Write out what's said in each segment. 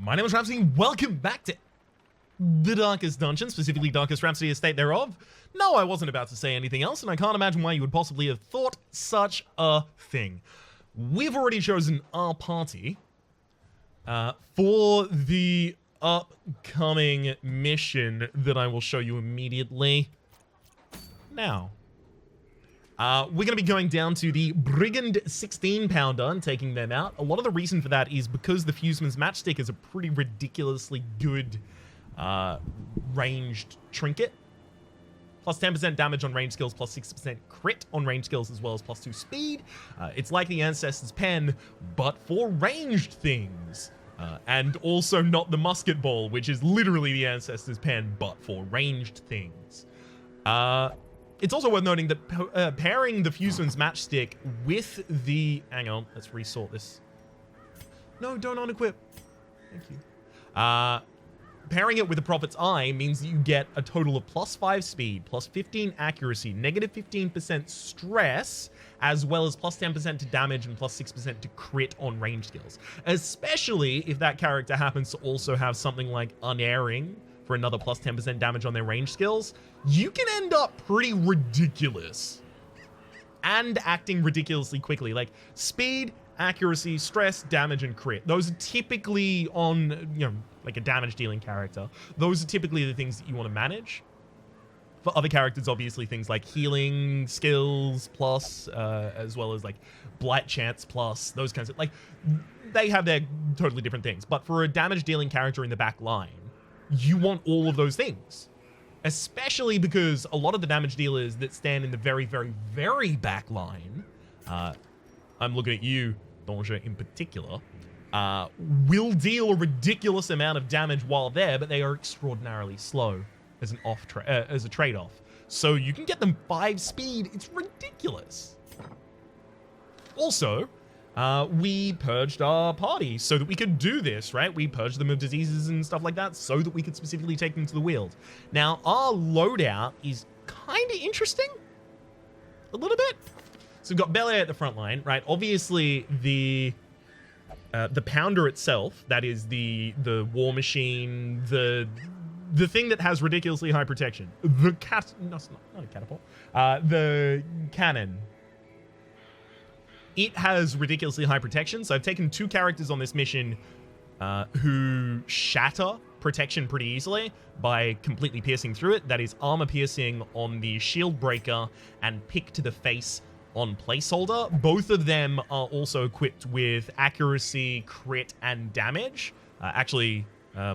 My name is Rhapsody. Welcome back to the Darkest Dungeon, specifically Darkest Rhapsody Estate thereof. No, I wasn't about to say anything else, and I can't imagine why you would possibly have thought such a thing. We've already chosen our party for the upcoming mission that I will show you immediately now. We're going to be going down to the Brigand 16-pounder and taking them out. A lot of the reason for that is because the Fuseman's Matchstick is a pretty ridiculously good ranged trinket. Plus 10% damage on range skills, plus 6% crit on range skills, as well as plus 2 speed. It's like the Ancestor's Pen, but for ranged things. And also not the musket ball, which is literally the Ancestor's Pen, but for ranged things. It's also worth noting that pairing the Fuseman's Matchstick with the... Hang on, let's resort this. No, don't unequip. Thank you. Pairing it with the Prophet's Eye means that you get a total of plus 5 speed, plus 15 accuracy, negative 15% stress, as well as plus 10% to damage and plus 6% to crit on range skills. Especially if that character happens to also have something like Unerring for another plus 10% damage on their range skills, you can end up pretty ridiculous. And acting ridiculously quickly. Like, speed, accuracy, stress, damage, and crit. Those are typically on, you know, like a damage dealing character. Those are typically the things that you want to manage. For other characters, obviously, things like healing skills plus, as well as like blight chance plus, those kinds of, like, they have their totally different things. But for a damage dealing character in the back line, you want all of those things. Especially because a lot of the damage dealers that stand in the very, very, very back line, I'm looking at you, Danger in particular, will deal a ridiculous amount of damage while there, but they are extraordinarily slow as a trade-off. So you can get them 5 speed. It's ridiculous. Also, we purged our party so that we could do this, right? We purged them of diseases and stuff like that so that we could specifically take them to the Weald. Now, our loadout is kind of interesting. A little bit. So we've got Belair at the front line, right? Obviously, the Pounder itself, that is the war machine, the thing that has ridiculously high protection. No, it's not a catapult. The cannon. It has ridiculously high protection, so I've taken 2 characters on this mission who shatter protection pretty easily by completely piercing through it. That is armor piercing on the shield breaker and pick to the face on placeholder. Both of them are also equipped with accuracy, crit, and damage. Actually,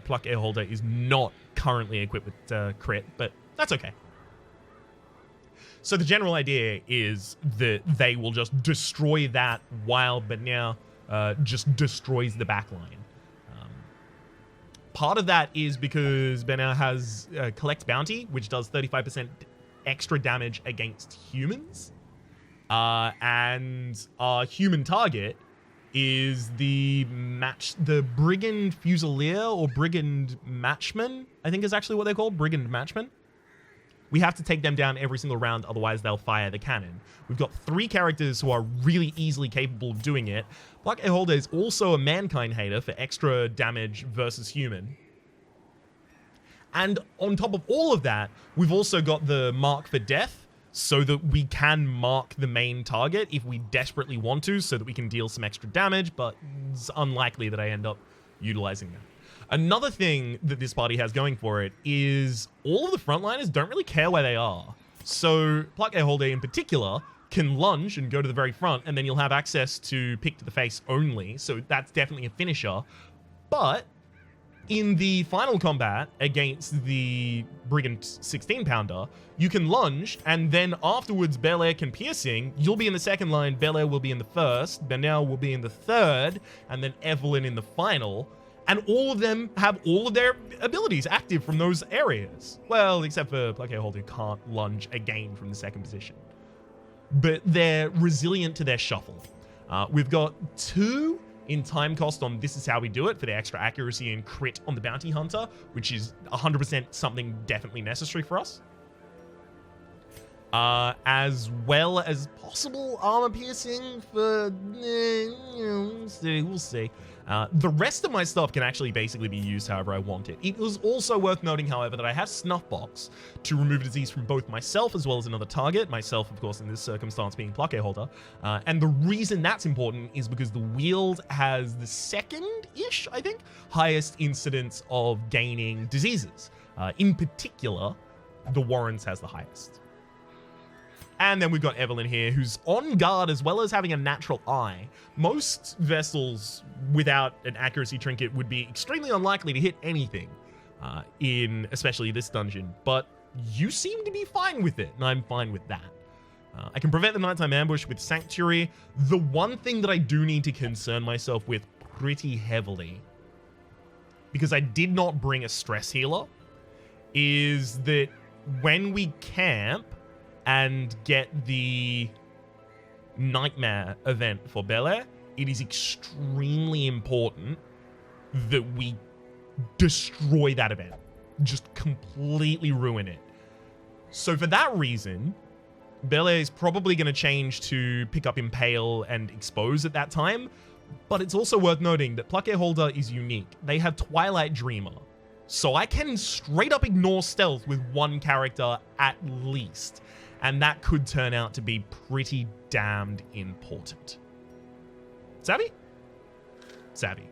Pluck Airholder is not currently equipped with crit, but that's okay. So the general idea is that they will just destroy that while Benau just destroys the backline. Part of that is because Benau has Collect Bounty, which does 35% extra damage against humans. And our human target is the Brigand Fusilier or Brigand Matchman, I think is actually what they're called, Brigand Matchman. We have to take them down every single round, otherwise they'll fire the cannon. We've got 3 characters who are really easily capable of doing it. Black Airholder is also a Mankind Hater for extra damage versus human. And on top of all of that, we've also got the Mark for Death, so that we can mark the main target if we desperately want to, so that we can deal some extra damage, but it's unlikely that I end up utilizing that. Another thing that this party has going for it is all of the frontliners don't really care where they are. So Pluck Airholder in particular can lunge and go to the very front, and then you'll have access to pick to the face only, so that's definitely a finisher. But in the final combat against the Brigand 16-pounder, you can lunge, and then afterwards Belair can piercing. You'll be in the second line, Belair will be in the first, Benau will be in the third, and then Evelyn in the final. And all of them have all of their abilities active from those areas. Well, except for Pluck Airholder, who can't lunge again from the second position. But they're resilient to their shuffle. We've got 2 in time cost on This Is How We Do It for the extra accuracy and crit on the Bounty Hunter, which is 100% something definitely necessary for us. As well as possible armor piercing for, we'll see. The rest of my stuff can actually basically be used however I want it. It was also worth noting, however, that I have Snuffbox to remove disease from both myself as well as another target. Myself, of course, in this circumstance being Plaque Holder. And the reason that's important is because the Weald has the second-ish, I think, highest incidence of gaining diseases. In particular, the Warrens has the highest. And then we've got Evelyn here, who's on guard as well as having a natural eye. Most vessels without an accuracy trinket would be extremely unlikely to hit anything in especially this dungeon, but you seem to be fine with it, and I'm fine with that. I can prevent the nighttime ambush with Sanctuary. The one thing that I do need to concern myself with pretty heavily, because I did not bring a stress healer, is that when we camp and get the Nightmare event for Bel Air, it is extremely important that we destroy that event. Just completely ruin it. So for that reason, Bel Air is probably going to change to pick up Impale and Expose at that time, but it's also worth noting that Plaque Holder is unique. They have Twilight Dreamer, so I can straight up ignore stealth with one character at least. And that could turn out to be pretty damned important. Savvy? Savvy.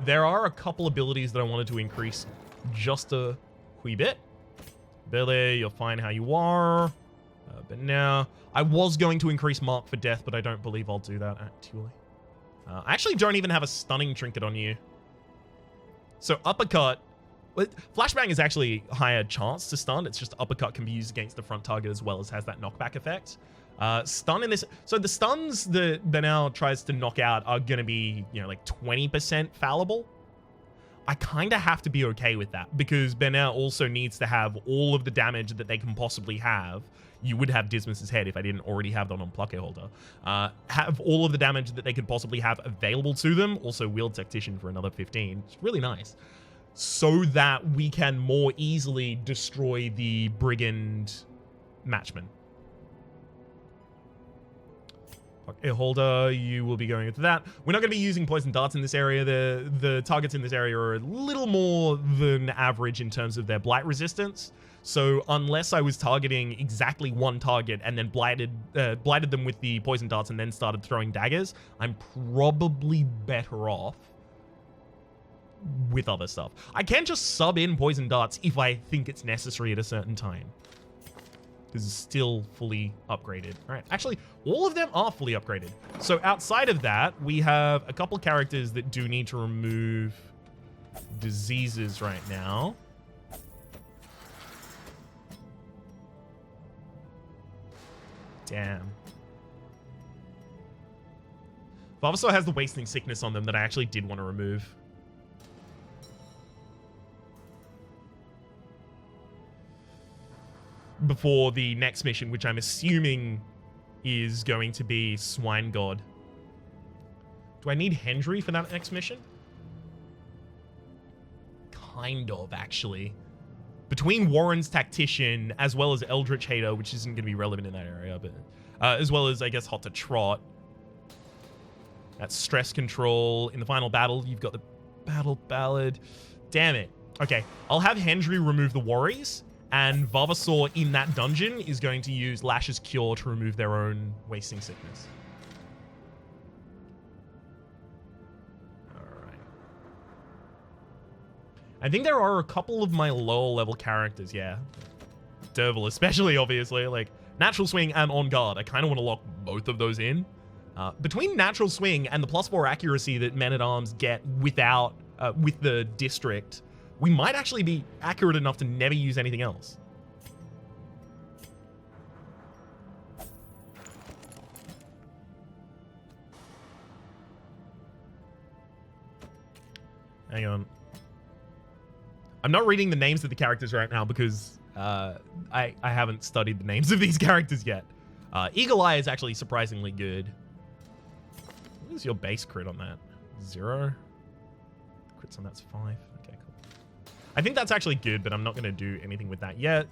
There are a couple abilities that I wanted to increase just a wee bit. Billy, you're fine how you are. But now, I was going to increase Mark for Death, but I don't believe I'll do that actually. I actually don't even have a stunning trinket on you. So Uppercut. Flashbang is actually a higher chance to stun. It's just Uppercut can be used against the front target as well as has that knockback effect. Stun in this... So the stuns that Benel tries to knock out are going to be, you know, like 20% fallible. I kind of have to be okay with that because Benel also needs to have all of the damage that they can possibly have. You would have Dismas's head if I didn't already have that on Plaque Holder. Have all of the damage that they could possibly have available to them. Also Weald Tactician for another 15. It's really nice. So that we can more easily destroy the Brigand Matchman. Okay, Holder, you will be going into that. We're not going to be using poison darts in this area. The targets in this area are a little more than average in terms of their blight resistance. So unless I was targeting exactly one target and then blighted them with the poison darts and then started throwing daggers, I'm probably better off with other stuff. I can just sub in poison darts if I think it's necessary at a certain time. This is still fully upgraded. All right, actually, all of them are fully upgraded. So outside of that, we have a couple characters that do need to remove diseases right now. Damn. Vavasaur has the wasting sickness on them that I actually did want to remove. Before the next mission, which I'm assuming is going to be Swine God. Do I need Hendry for that next mission? Kind of, actually. Between Warren's Tactician as well as Eldritch Hater, which isn't going to be relevant in that area, but as well as, I guess, Hot to Trot. That's Stress Control. In the final battle, you've got the Battle Ballad. Damn it. Okay, I'll have Hendry remove the Worries. And Vavasaur in that dungeon is going to use Lash's Cure to remove their own wasting sickness. Alright. I think there are a couple of my lower level characters, yeah. Derval especially, obviously. Like, Natural Swing and On Guard. I kind of want to lock both of those in. Between Natural Swing and the +4 accuracy that Men-at-Arms get without, with the District, we might actually be accurate enough to never use anything else. Hang on. I'm not reading the names of the characters right now because I haven't studied the names of these characters yet. Eagle Eye is actually surprisingly good. What is your base crit on that? 0? Crits on that's 5. Okay, cool. I think that's actually good, but I'm not going to do anything with that yet.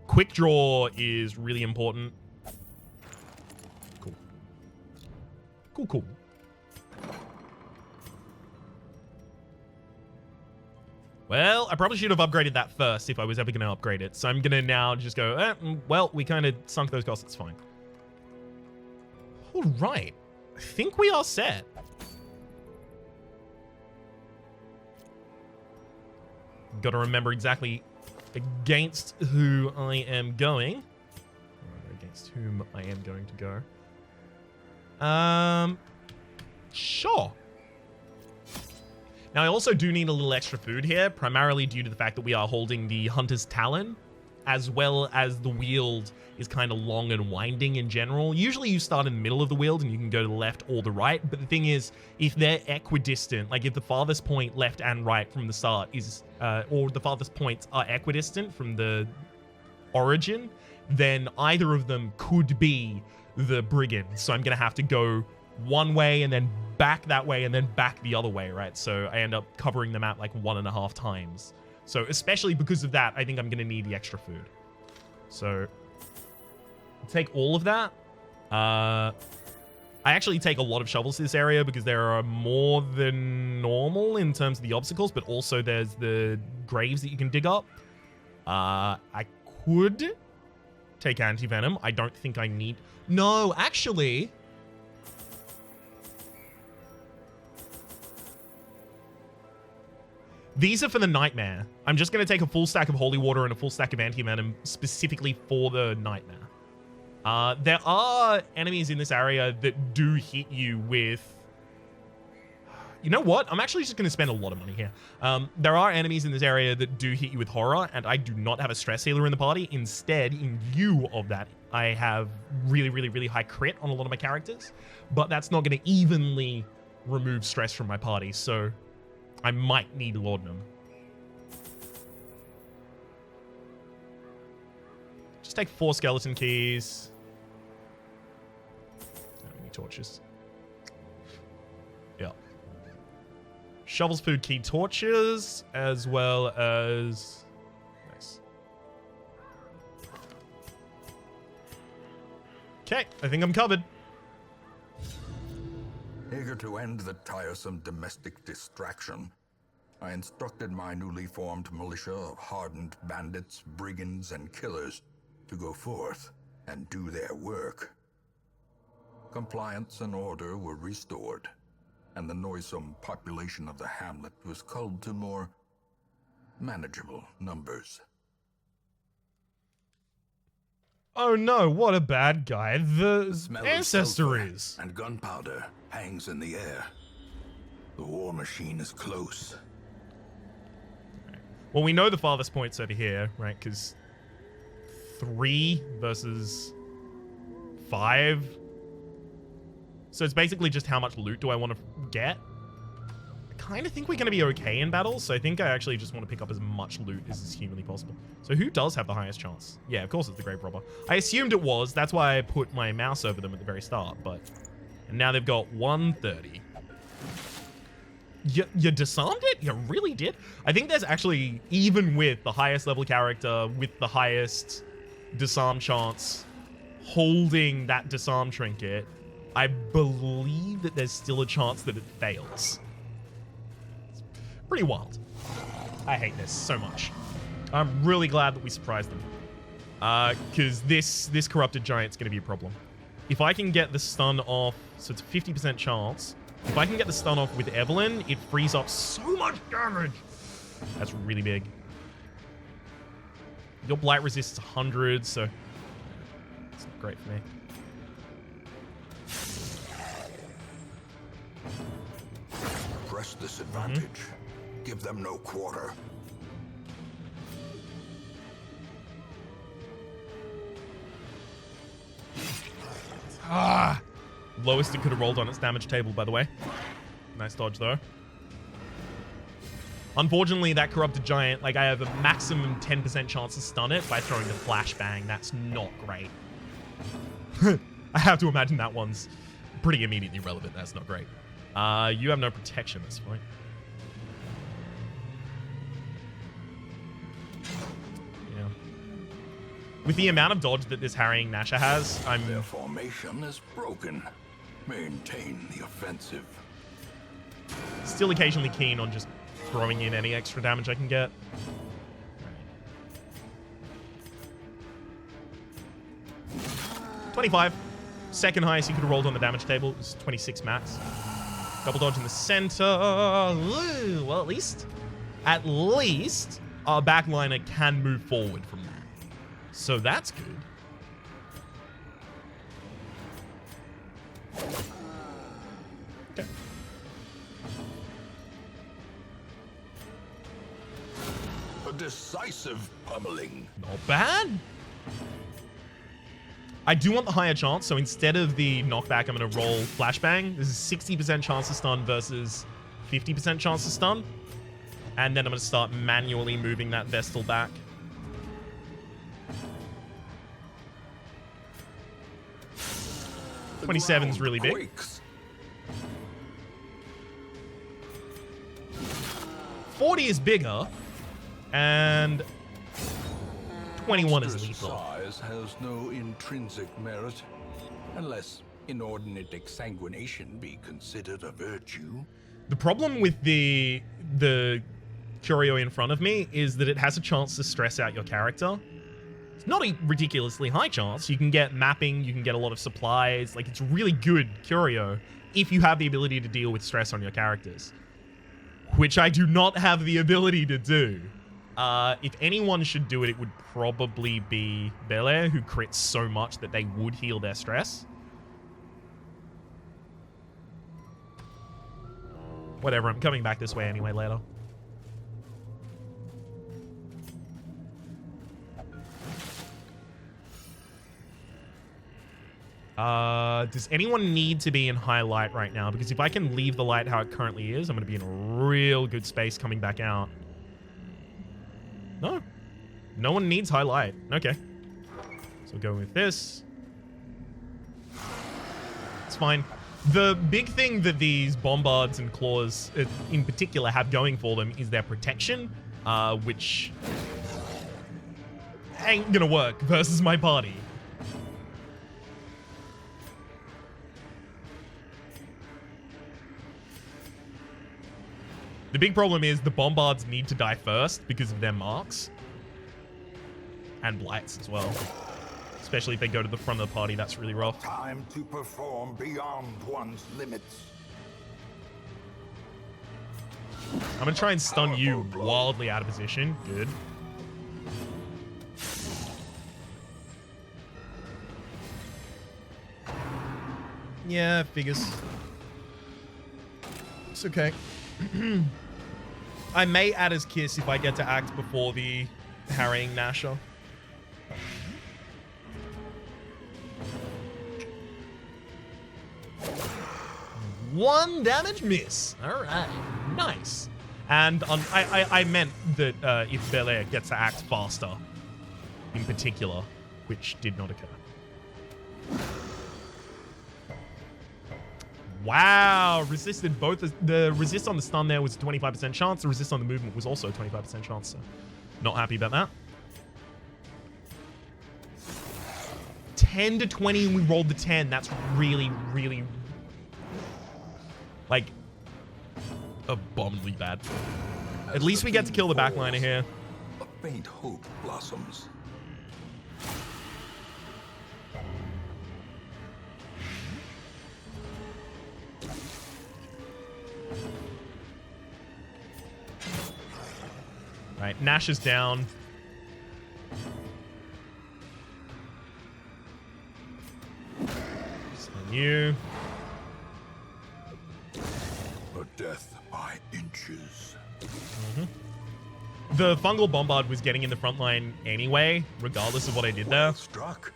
Quick Draw is really important. Cool. Cool. Well, I probably should have upgraded that first if I was ever going to upgrade it. So I'm going to now just go, well, we kind of sunk those costs. It's fine. All right. I think we are set. Got to remember exactly against who I am going. Or against whom I am going to go. Sure. Now, I also do need a little extra food here, primarily due to the fact that we are holding the Hunter's Talon, as well as the Weald is kind of long and winding in general. Usually you start in the middle of the Weald and you can go to the left or the right, but the thing is, if they're equidistant, like if the farthest point left and right from the start is, or the farthest points are equidistant from the origin, then either of them could be the Brigand. So I'm going to have to go one way and then back that way and then back the other way, right? So I end up covering the map like 1.5 times. So especially because of that, I think I'm going to need the extra food. So take all of that. I actually take a lot of shovels to this area because there are more than normal in terms of the obstacles, but also there's the graves that you can dig up. I could take anti-venom. I don't think I need... No, actually... These are for the Nightmare. I'm just going to take a full stack of Holy Water and a full stack of Anti-Venom specifically for the Nightmare. There are enemies in this area that do hit you with... You know what? I'm actually just going to spend a lot of money here. There are enemies in this area that do hit you with horror, and I do not have a stress healer in the party. Instead, in lieu of that, I have really high crit on a lot of my characters, but that's not going to evenly remove stress from my party, so... I might need laudanum. Just take 4 skeleton keys. How many torches? Yeah. Shovels, food, key, torches, as well as... Nice. Okay, I think I'm covered. Eager to end the tiresome domestic distraction, I instructed my newly formed militia of hardened bandits, brigands, and killers to go forth and do their work. Compliance and order were restored, and the noisome population of the hamlet was culled to more manageable numbers. Oh no, what a bad guy. The smell ancestor of sulfur is. and gunpowder hangs in the air. The war machine is close. Well, we know the farthest point's over here, right? Because 3 versus 5. So it's basically just how much loot do I want to get. I kind of think we're going to be okay in battle, so I think I actually just want to pick up as much loot as is humanly possible. So who does have the highest chance? Yeah, of course it's the Grave Robber. I assumed it was. That's why I put my mouse over them at the very start, but... And now they've got 130. You disarmed it? You really did? I think there's actually, even with the highest level character, with the highest disarm chance, holding that disarm trinket, I believe that there's still a chance that it fails. It's pretty wild. I hate this so much. I'm really glad that we surprised them. Because this corrupted giant's going to be a problem. If I can get the stun off, so it's a 50% chance. If I can get the stun off with Evelyn, it frees up so much damage. That's really big. Your blight resists 100, so it's not great for me. Press this advantage. Give them no quarter. Ah! Lowest it could have rolled on its damage table, by the way. Nice dodge, though. Unfortunately, that corrupted giant, like, I have a maximum 10% chance to stun it by throwing the flashbang. That's not great. I have to imagine that one's pretty immediately relevant. That's not great. You have no protection at this point. Yeah. With the amount of dodge that this harrying Nasher has, Their formation is broken. Maintain the offensive. Still occasionally keen on just throwing in any extra damage I can get. 25. Second highest you could have rolled on the damage table. It was 26 max. Double dodge in the center. Ooh, well, at least our backliner can move forward from that. So that's good. Okay. A decisive pummeling. Not bad. I do want the higher chance, so instead of the knockback, I'm going to roll flashbang. This is 60% chance to stun versus 50% chance to stun. And then I'm going to start manually moving that Vestal back. The 27's really big. quakes. 40 is bigger. And 21 is Monstrous lethal. size has no intrinsic merit, unless inordinate exsanguination be considered a virtue. The problem with the Curio in front of me is that it has a chance to stress out your character. It's not a ridiculously high chance. You can get mapping, you can get a lot of supplies. Like, it's really good Curio if you have the ability to deal with stress on your characters, which I do not have the ability to do. If anyone should do it, it would probably be Belair, who crits so much that they would heal their stress. Whatever, I'm coming back this way anyway later. Does anyone need to be in high light right now? Because if I can leave the light how it currently is, I'm going to be in a real good space coming back out. No. No one needs high light. Okay. So go with this. It's fine. The big thing that these bombards and claws in particular have going for them is their protection, which ain't gonna work versus my party. The big problem is the bombards need to die first because of their marks. And blights as well. Especially if they go to the front of the party, that's really rough. Time to perform beyond one's limits. I'm gonna try and stun you wildly out of position. Good. Yeah, figures. It's okay. I may add his kiss if I get to act before the harrying Nasher. One damage miss. All right, nice. And I meant that if Belair gets to act faster, in particular, which did not occur. Wow, resisted both. The resist on the stun there was 25% chance. The resist on the movement was also 25% chance. So not happy about that. 10 to 20 and we rolled the 10. That's really, really, like, abominably bad. At least we get to kill the backliner here. A faint hope blossoms. Right, Nash is down. Stun you. A death by inches. The fungal bombard was getting in the front line anyway, regardless of what I did there. Well struck.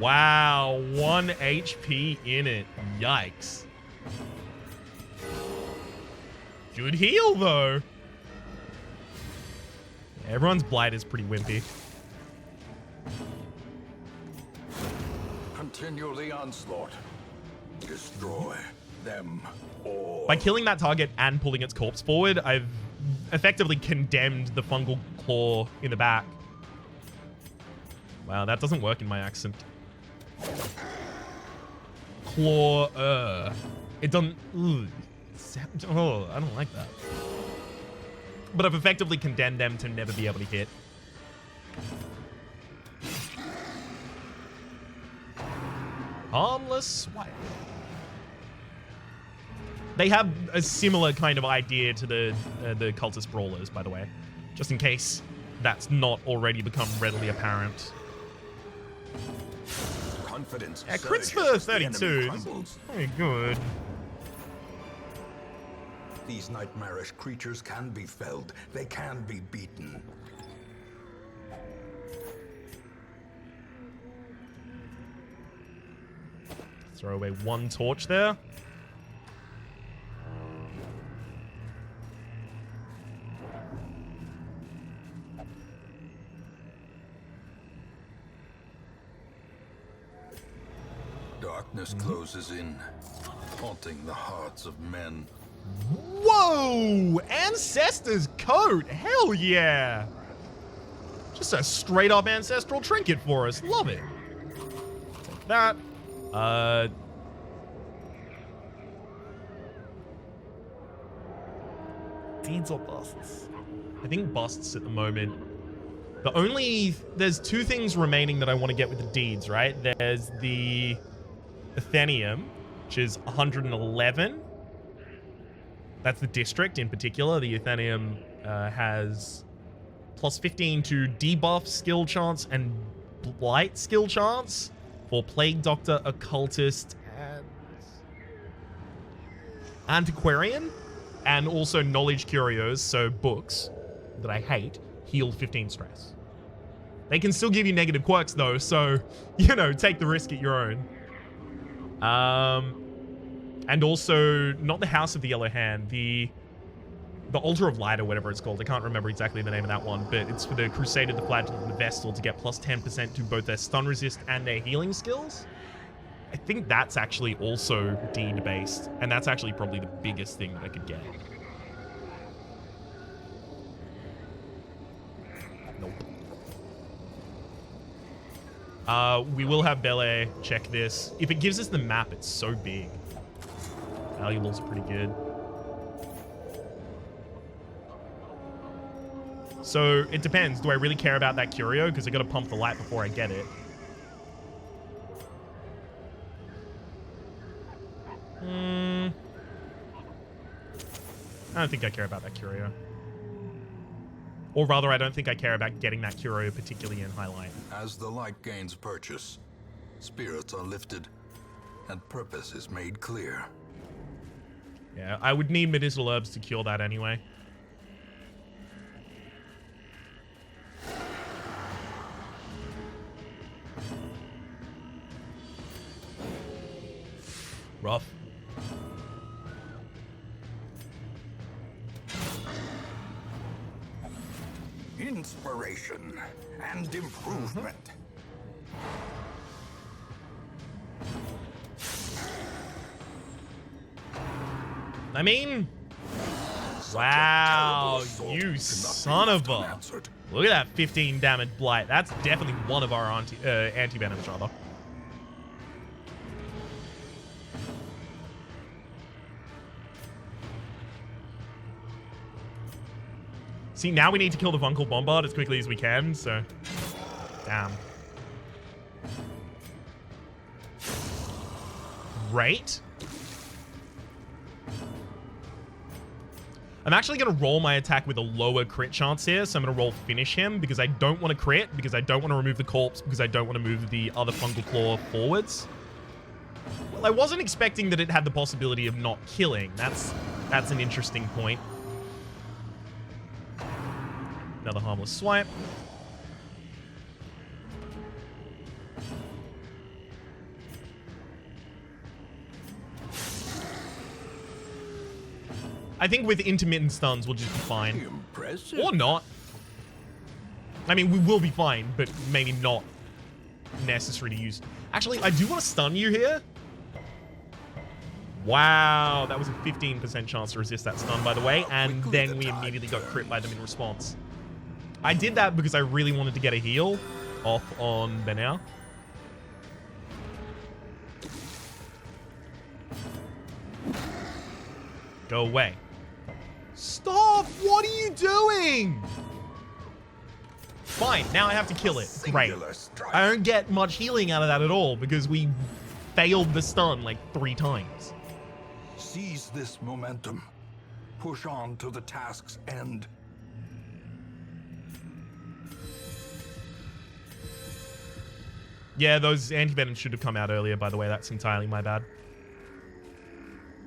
Wow, 1 HP in it. Yikes. Good heal, though. Everyone's blight is pretty wimpy. Continue the onslaught. Destroy them all. By killing that target and pulling its corpse forward, I've effectively condemned the fungal claw in the back. Wow, that doesn't work in my accent. claw. It doesn't. Oh, I don't like that. But I've effectively condemned them to never be able to hit. Harmless swipe. They have a similar kind of idea to the cultist brawlers, by the way, just in case that's not already become readily apparent. Confidence. Yeah, crits for 32. Very good. These nightmarish creatures can be felled. They can be beaten. Throw away one torch there. Darkness closes in, haunting the hearts of men. Whoa! Ancestor's coat! Hell yeah! Just a straight up ancestral trinket for us. Love it. Take that. Deeds or busts? I think busts at the moment. There's two things remaining that I want to get with the deeds, right? There's the Athenium, which is 111. That's the district in particular. The Athenium has plus 15 to debuff skill chance and blight skill chance for Plague Doctor, Occultist, and Antiquarian, and also Knowledge Curios, so books that I hate, heal 15 stress. They can still give you negative quirks though, so, you know, take the risk at your own. And also, not the House of the Yellow Hand, the Altar of Light or whatever it's called. I can't remember exactly the name of that one, but it's for the Crusader, the Flagellant, and the Vestal to get plus 10% to both their stun resist and their healing skills. I think that's actually also deed based, and that's actually probably the biggest thing that I could get. Nope. We will have Bele check this. If it gives us the map, it's so big. Valuables are pretty good. So it depends. Do I really care about that curio? Because I got to pump the light before I get it. I don't think I care about that curio. Or rather, I don't think I care about getting that curio particularly in highlight. As the light gains purchase, spirits are lifted, and purpose is made clear. Yeah, I would need medicinal herbs to cure that anyway. Rough. Inspiration and improvement. I mean, wow, you son of a... Look at that 15 damage blight. That's definitely one of our anti-venoms, rather. See, now we need to kill the Fungal Bombard as quickly as we can, so... Damn. Great. I'm actually going to roll my attack with a lower crit chance here, so I'm going to roll finish him, because I don't want to crit, because I don't want to remove the corpse, because I don't want to move the other Fungal Claw forwards. Well, I wasn't expecting that it had the possibility of not killing. That's an interesting point. Another harmless swipe. I think with intermittent stuns, we'll just be fine. Impressive. Or not. I mean, we will be fine, but maybe not necessary to use. Actually, I do want to stun you here. Wow, that was a 15% chance to resist that stun, by the way, and then we immediately got crit by them in response. I did that because I really wanted to get a heal off on Benau. Go away. Stop! What are you doing? Fine, now I have to kill it. Great. I don't get much healing out of that at all because we failed the stun like 3 times. Seize this momentum. Push on to the task's end. Yeah, those anti-venoms should have come out earlier, by the way. That's entirely my bad.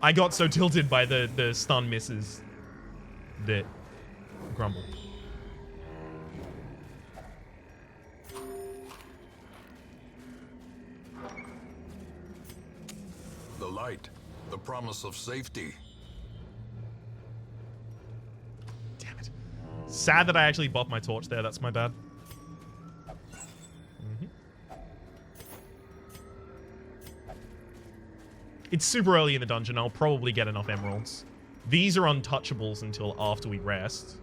I got so tilted by the stun misses that grumble. The light, the promise of safety. Damn it. Sad that I actually buffed my torch there. That's my bad. It's super early in the dungeon. I'll probably get enough emeralds. These are untouchables until after we rest.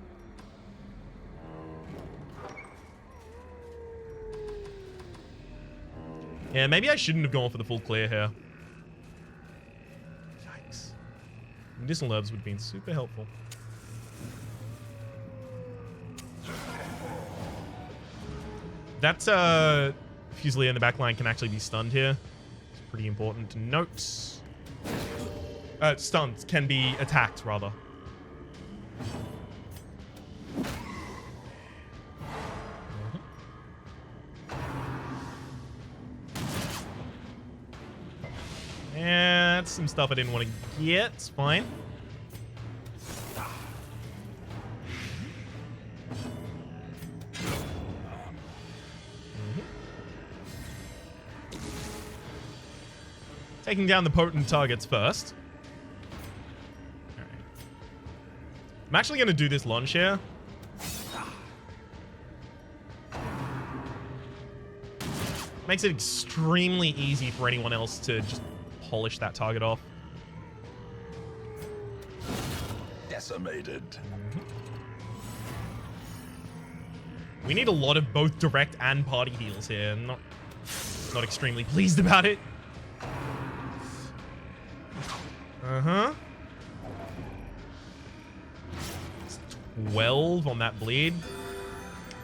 Yeah, maybe I shouldn't have gone for the full clear here. Yikes. Medicinal herbs would have been super helpful. That Fusilier in the back line can actually be stunned here. It's pretty important to note. Stuns can be attacked, rather. Yeah, that's some stuff I didn't want to get. It's fine. Taking down the potent targets first. All right. I'm actually going to do this launch here. Makes it extremely easy for anyone else to just polish that target off. Decimated. We need a lot of both direct and party heals here. I'm not extremely pleased about it. Uh-huh. 12 on that bleed.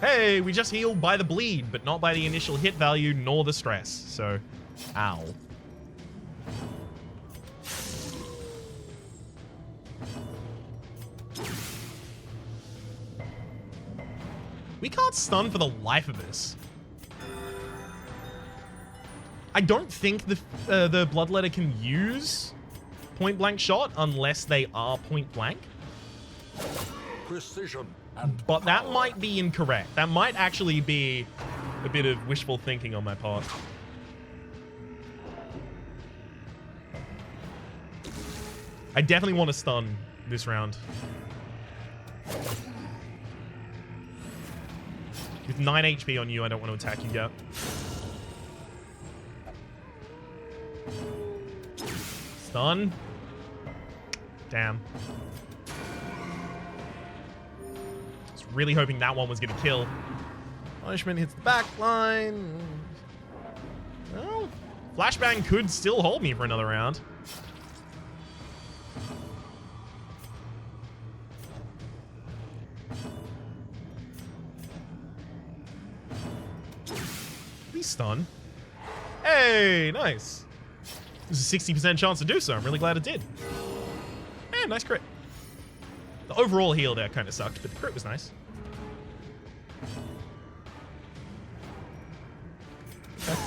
Hey, we just healed by the bleed, but not by the initial hit value nor the stress. So, ow. We can't stun for the life of us. I don't think the Bloodletter can use point blank shot unless they are point blank. Precision and but that might be incorrect. That might actually be a bit of wishful thinking on my part. I definitely want to stun this round. With 9 HP on you, I don't want to attack you yet. Stun. Damn. I was really hoping that one was going to kill. Punishment hits the back line. Well, Flashbang could still hold me for another round. Please stun. Hey, nice. There's a 60% chance to do so. I'm really glad it did. And nice crit. The overall heal there kind of sucked, but the crit was nice. Okay.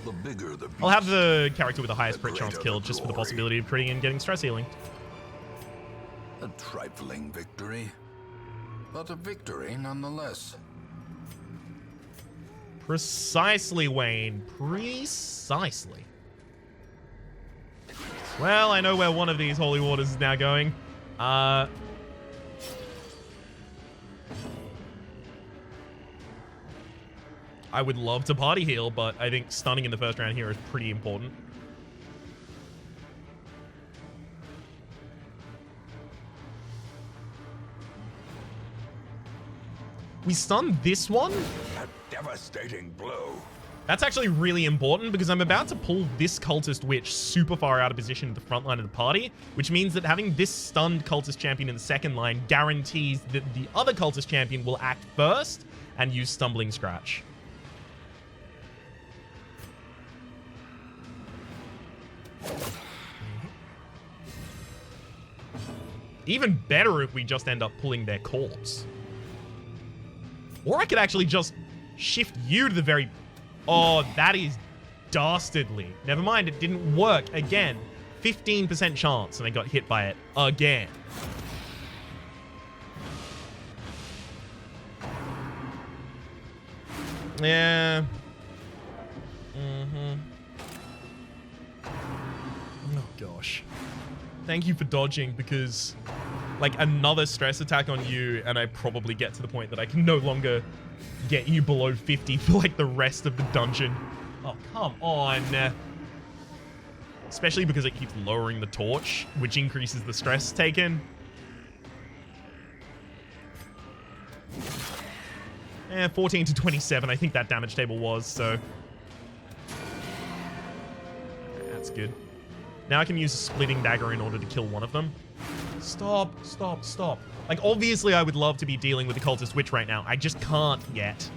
the bigger the beast, I'll have the character with the highest crit chance killed just for the possibility of critting and getting stress healing. A trifling victory, but a victory nonetheless. Precisely, Wayne. Precisely. Well, I know where one of these holy waters is now going. I would love to party heal, but I think stunning in the first round here is pretty important. We stunned this one? A devastating blow. That's actually really important because I'm about to pull this cultist witch super far out of position in the front line of the party, which means that having this stunned cultist champion in the second line guarantees that the other cultist champion will act first and use Stumbling Scratch. Even better if we just end up pulling their corpse. Or I could actually just shift you to the very... Oh, that is dastardly. Never mind, it didn't work again. 15% chance, and I got hit by it again. Yeah. Oh, gosh. Thank you for dodging, because, like, another stress attack on you, and I probably get to the point that I can no longer get you below 50 for, like, the rest of the dungeon. Oh, come on. Especially because it keeps lowering the torch, which increases the stress taken. 14 to 27, I think that damage table was, so... That's good. Now I can use a splitting dagger in order to kill one of them. Stop, stop, stop. Like, obviously I would love to be dealing with the cultist witch right now. I just can't yet.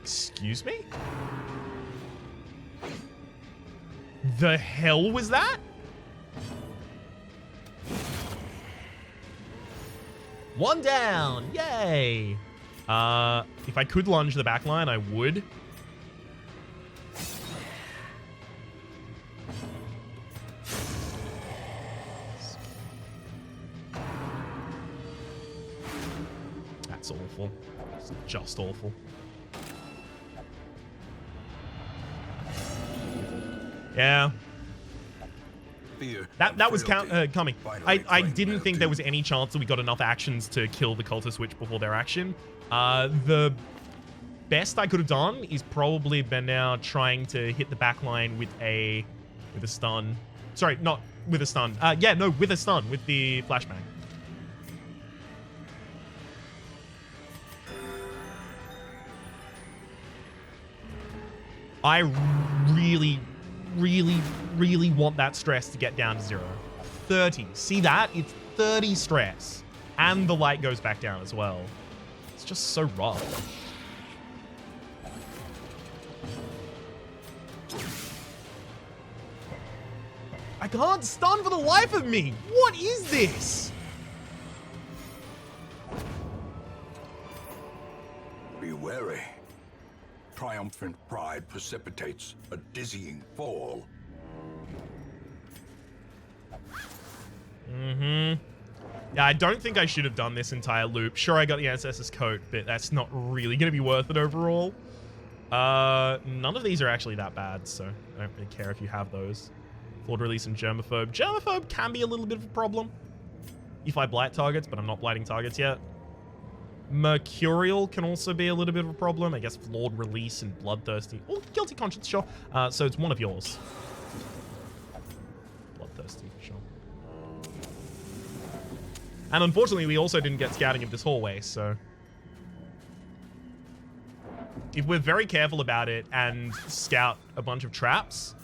Excuse me? The hell was that? One down! Yay! If I could lunge the back line, I would. That's awful. It's just awful. Yeah. That was coming. I didn't think there was any chance that we got enough actions to kill the cultist witch before their action. The best I could have done is probably been now trying to hit the back line with a stun. Sorry, not with a stun. Yeah, no, with a stun, with the flashbang. I really, really, really want that stress to get down to 0. 30. See that? It's 30 stress. And the light goes back down as well. It's just so rough. I can't stun for the life of me. What is this? Be wary. Triumphant pride precipitates a dizzying fall. Yeah, I don't think I should have done this entire loop. Sure, I got the Ancestor's Coat, but that's not really going to be worth it overall. None of these are actually that bad, so I don't really care if you have those. Flawed Release and Germaphobe. Germaphobe can be a little bit of a problem if I blight targets, but I'm not blighting targets yet. Mercurial can also be a little bit of a problem. I guess Flawed Release and Bloodthirsty. Oh, Guilty Conscience, sure. So it's one of yours. Bloodthirsty, sure. And unfortunately, we also didn't get scouting of this hallway, so... If we're very careful about it and scout a bunch of traps,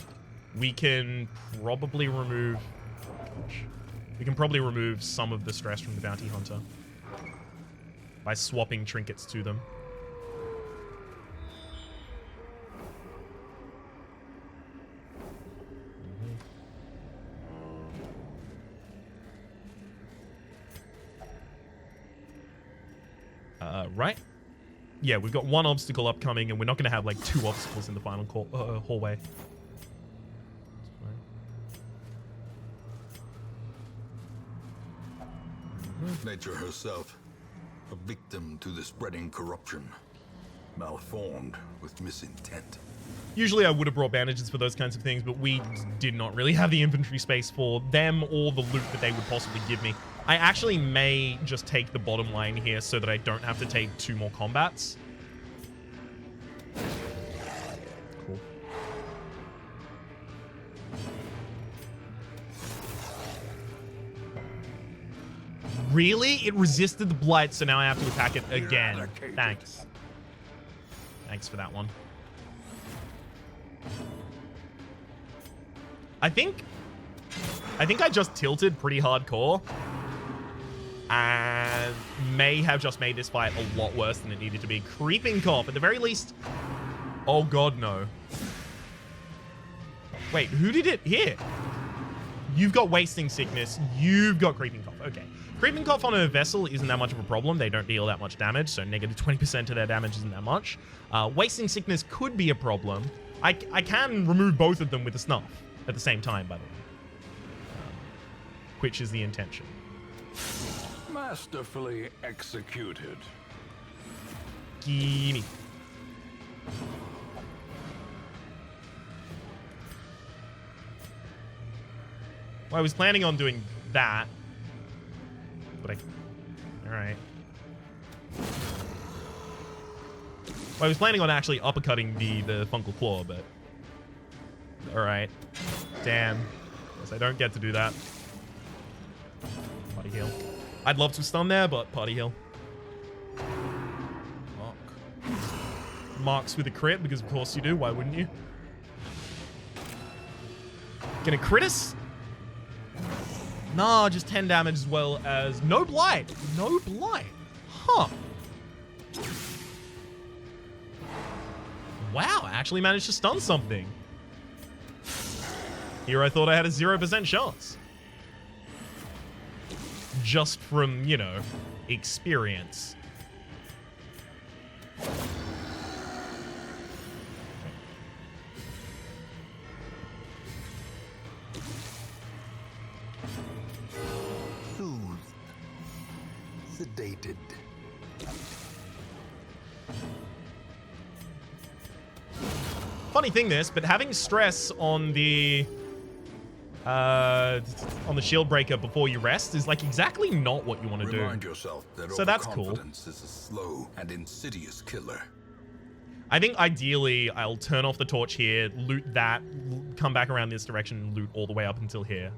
we can probably remove... Gosh. We can probably remove some of the stress from the Bounty Hunter by swapping trinkets to them. Right? Yeah, we've got one obstacle upcoming, and we're not going to have, like, 2 obstacles in the final hallway. Nature herself, a victim to the spreading corruption, malformed with misintent. Usually I would have brought bandages for those kinds of things, but we did not really have the inventory space for them or the loot that they would possibly give me. I actually may just take the bottom line here so that I don't have to take 2 more combats. Cool. Really? It resisted the blight, so now I have to attack it again. Eradicated. Thanks. Thanks for that one. I think I just tilted pretty hardcore. And may have just made this fight a lot worse than it needed to be. Creeping Cough, at the very least. Oh god, no. Wait, who did it hit? You've got Wasting Sickness. You've got Creeping Cough. Okay. Creeping Cough on a vessel isn't that much of a problem. They don't deal that much damage, so negative 20% of their damage isn't that much. Wasting Sickness could be a problem. I can remove both of them with a Snuff at the same time, by the way. Which is the intention. Masterfully executed. Gimme. Well, I was planning on doing that. But alright. Well, I was planning on actually uppercutting the Fungal Claw, but... Alright. Damn. Guess I don't get to do that. Party heal. I'd love to stun there, but party heal. Mark. Marks with a crit, because of course you do. Why wouldn't you? Gonna crit us? Nah, just 10 damage as well as... No blight! No blight! Huh. Wow, I actually managed to stun something. Here I thought I had a 0% chance. Just from, you know, experience. Soothed. Sedated. Funny thing this, but having stress on the shield breaker before you rest is like exactly not what you want to do. Remind yourself that So that's cool. overconfidence is a slow and insidious killer. I think ideally I'll turn off the torch here, loot that, come back around this direction, and loot all the way up until here.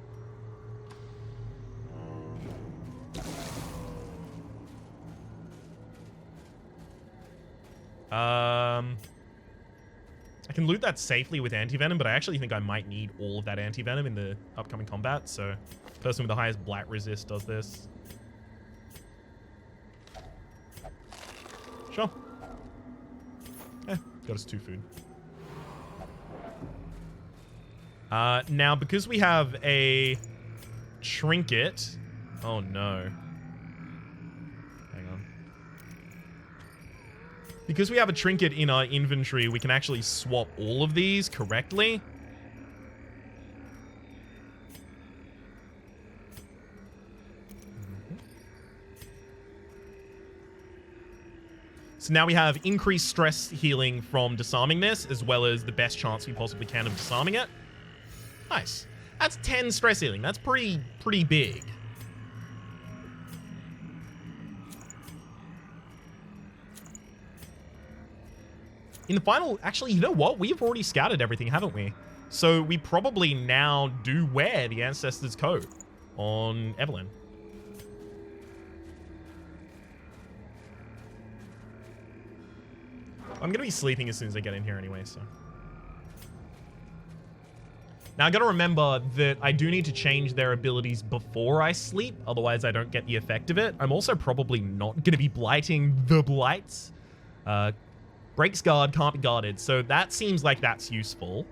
I can loot that safely with anti-venom, but I actually think I might need all of that anti-venom in the upcoming combat, so person with the highest blight resist does this. Sure. Got us 2 food. Now, because we have a trinket... Oh, no. Hang on. Because we have a trinket in our inventory, we can actually swap all of these correctly. So now we have increased stress healing from disarming this, as well as the best chance we possibly can of disarming it. Nice. That's 10 stress healing. That's pretty big. In the final... Actually, you know what? We've already scouted everything, haven't we? So we probably now do wear the Ancestor's Coat on Evelyn. I'm going to be sleeping as soon as I get in here anyway, so... Now, I got to remember that I do need to change their abilities before I sleep, otherwise I don't get the effect of it. I'm also probably not going to be blighting the blights. Breaks guard, can't be guarded, so that seems like that's useful.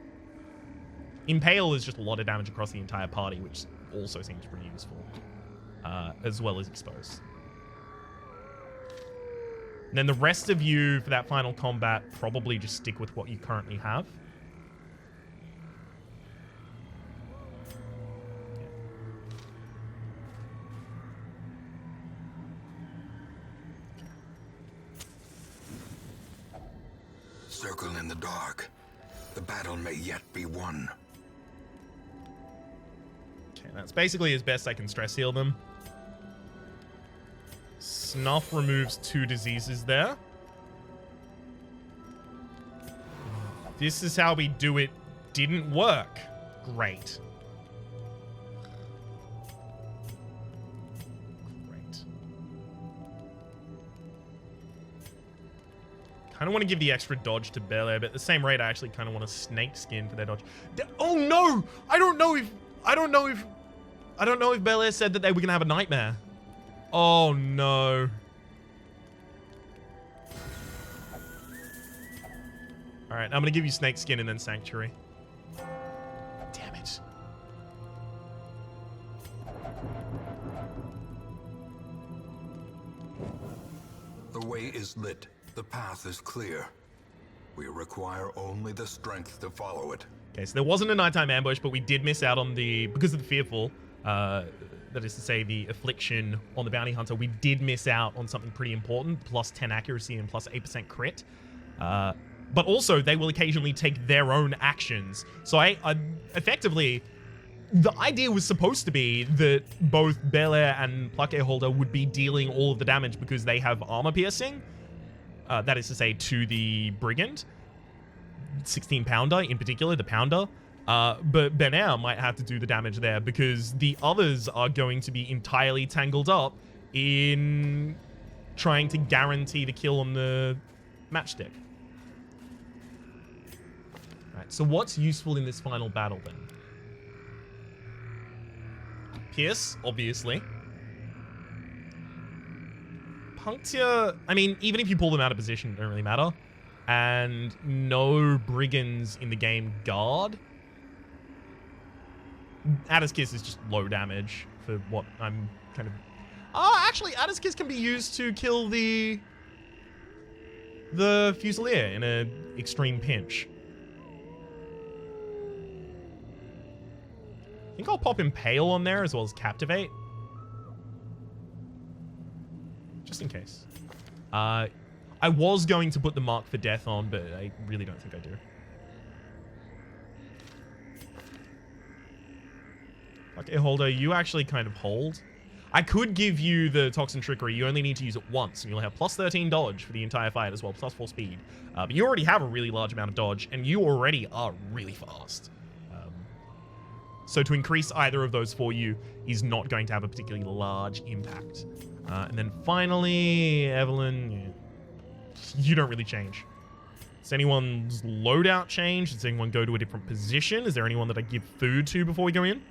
Impale is just a lot of damage across the entire party, which also seems pretty useful, as well as Expose. And then the rest of you, for that final combat, probably just stick with what you currently have. Circle in the dark. The battle may yet be won. Okay, that's basically as best I can stress heal them. Snuff removes 2 diseases there. This is how we do it. Didn't work. Great. Great. kind of want to give the extra dodge to Belair, but at the same rate, I actually kind of want a snake skin for their dodge. Oh no! I don't know if Belair said that they were gonna have a nightmare. Oh no. All right, I'm gonna give you snake skin and then sanctuary. Damn it. The way is lit. The path is clear. We require only the strength to follow it. Okay, so there wasn't a nighttime ambush, but we did miss out on because of the fearful, that is to say the affliction on the bounty hunter, we did miss out on something pretty important, plus 10 accuracy and plus 8% crit. But also, they will occasionally take their own actions. So I effectively, the idea was supposed to be that both Belair and Plaque Holder would be dealing all of the damage because they have armor piercing. That is to say, to the Brigand. 16 pounder in particular, the pounder. But Benair might have to do the damage there because the others are going to be entirely tangled up in trying to guarantee the kill on the matchstick. Right, so what's useful in this final battle then? Pierce, obviously. Puncture, I mean, even if you pull them out of position, it don't really matter. And no brigands in the game guard. Adder's Kiss is just low damage for what I'm kind of... Oh, actually, Adder's Kiss can be used to kill the Fusilier in an extreme pinch. I think I'll pop Impale on there as well as Captivate. Just in case. I was going to put the Mark for Death on, but I really don't think I do. Okay, Holder, you actually kind of hold. I could give you the Toxin Trickery. You only need to use it once, and you'll have plus 13 dodge for the entire fight as well, plus 4 speed. But you already have a really large amount of dodge, and you already are really fast. So to increase either of those for you is not going to have a particularly large impact. And then finally, Evelyn, yeah, you don't really change. Does anyone's loadout change? Does anyone go to a different position? Is there anyone that I give food to before we go in?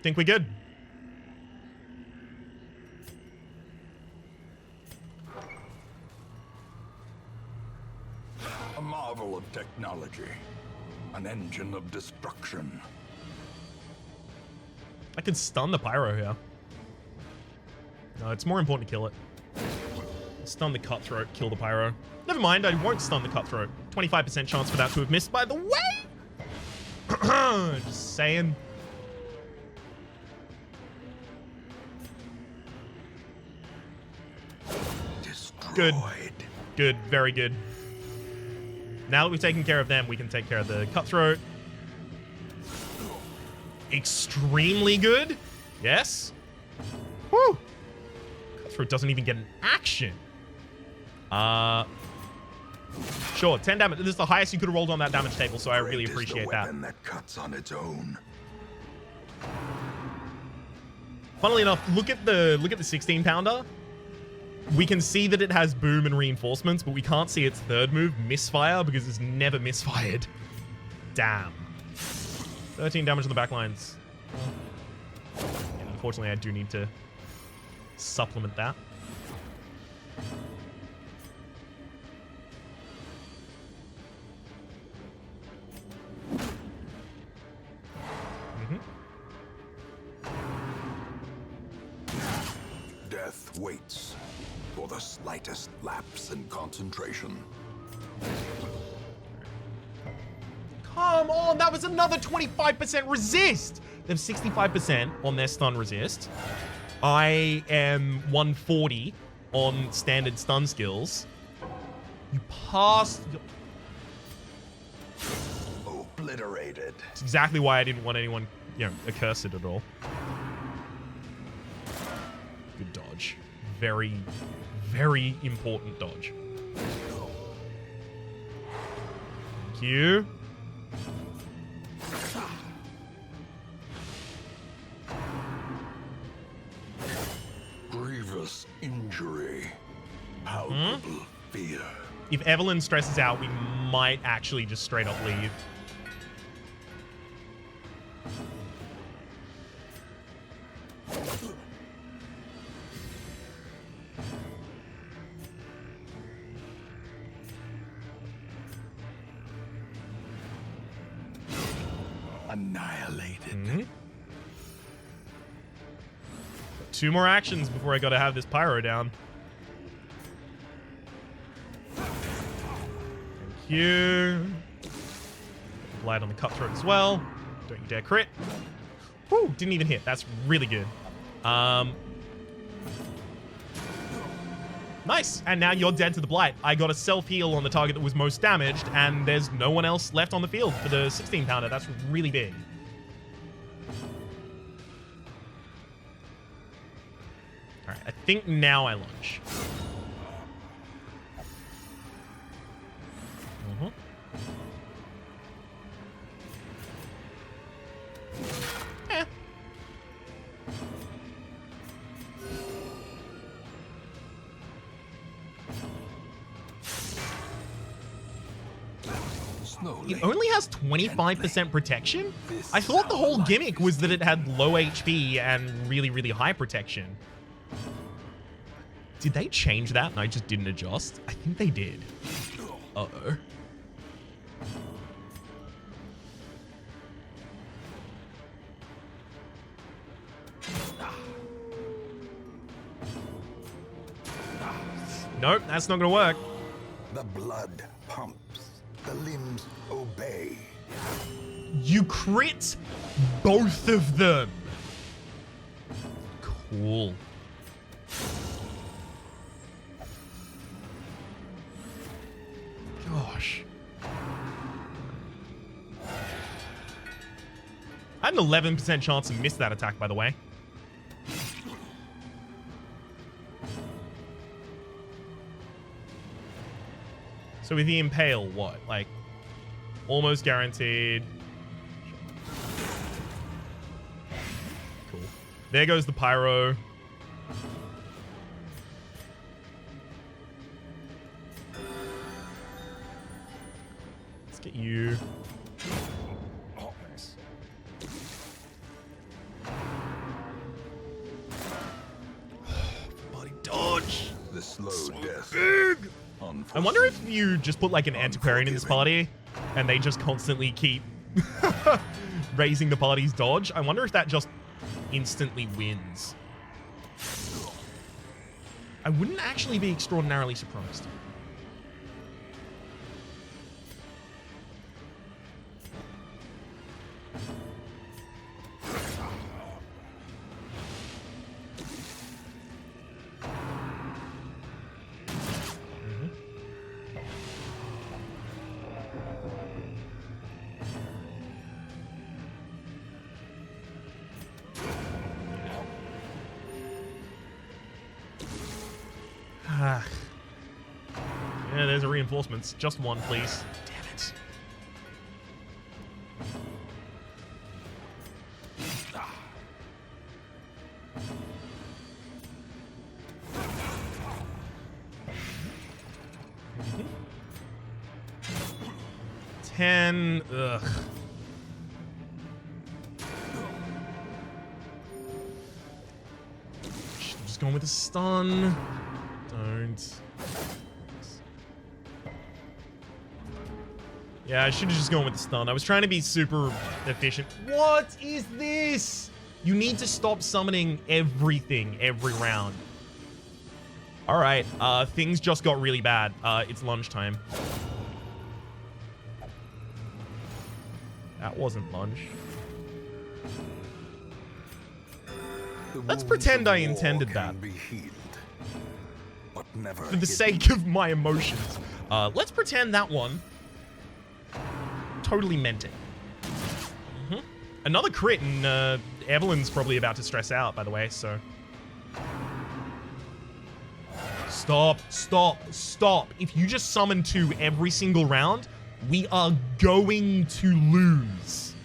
Think we're good. A marvel of technology. An engine of destruction. I could stun the Pyro here. No, it's more important to kill it. Stun the Cutthroat, kill the Pyro. Never mind, I won't stun the Cutthroat. 25% chance for that to have missed, by the way! Just saying. Good. Good. Very good. Now that we've taken care of them, we can take care of the Cutthroat. Extremely good. Yes. Woo. Cutthroat doesn't even get an action. Sure, 10 damage. This is the highest you could have rolled on that damage table, so I really appreciate that. That cuts on its own. Funnily enough, look at the 16 pounder. We can see that it has boom and reinforcements, but we can't see its third move, misfire, because it's never misfired. Damn. 13 damage on the backlines. Yeah, unfortunately, I do need to supplement that. Death waits for the slightest lapse in concentration. Come on, that was another 25% resist. They have 65% on their stun resist. I am 140 on standard stun skills. You passed. Obliterated. It's exactly why I didn't want anyone, accursed at all. Good dodge. Very, very important dodge. Thank you. grievous injury. Palpable fear. If Evelyn stresses out, we might actually just straight up leave. Annihilated. 2 more actions before I gotta have this pyro down. Thank you. Light on the cutthroat as well. Don't you dare crit. Whew, didn't even hit. That's really good. Nice. And now you're dead to the blight. I got a self-heal on the target that was most damaged, and there's no one else left on the field for the 16-pounder. That's really big. All right, I think now I launch. Eh. Slowly. It only has 25% protection? I thought the whole gimmick was that it had low HP and really, really high protection. Did they change that and I just didn't adjust? I think they did. Uh-oh. Nope, that's not gonna work. The blood pumps. The limbs obey. You crit both of them. Cool. Gosh. I had an 11% chance to miss that attack, by the way. So with the Impale, what? Like, almost guaranteed. Cool. There goes the Pyro. Let's get you. Oh, nice. Body dodge. The slow death. Big. I wonder if you just put like an antiquarian in this party and they just constantly keep raising the party's dodge. I wonder if that just instantly wins. I wouldn't actually be extraordinarily surprised. Yeah, there's a reinforcements. Just one, please. Damn it. Ten. Ugh. Just going with a stun. Don't. Yeah, I should have just gone with the stun. I was trying to be super efficient. What is this? You need to stop summoning everything every round. All right, things just got really bad. It's lunchtime. That wasn't lunch. Let's pretend I intended that. For the sake of my emotions. Let's pretend that one totally meant it. Another crit, and Evelyn's probably about to stress out, by the way, so. Stop, stop, stop. If you just summon 2 every single round, we are going to lose.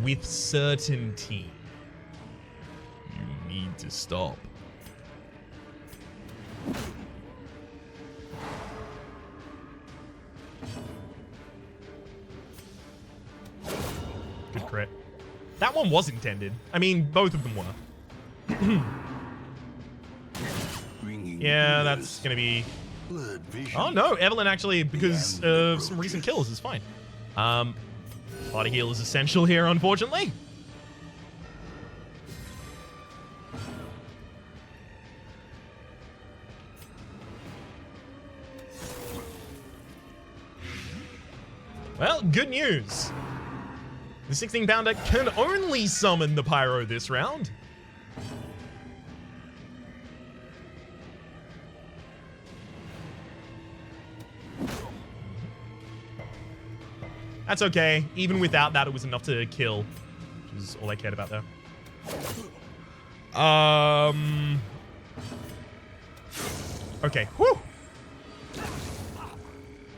With certainty. You need to stop. That one was intended. I mean, both of them were. Yeah, that's gonna be... Oh no, Evelyn actually, because of some recent kills, is fine. Party heal is essential here, unfortunately. Well, good news. The 16-pounder can only summon the pyro this round. That's okay. Even without that, it was enough to kill, which is all I cared about there. Okay. Whew.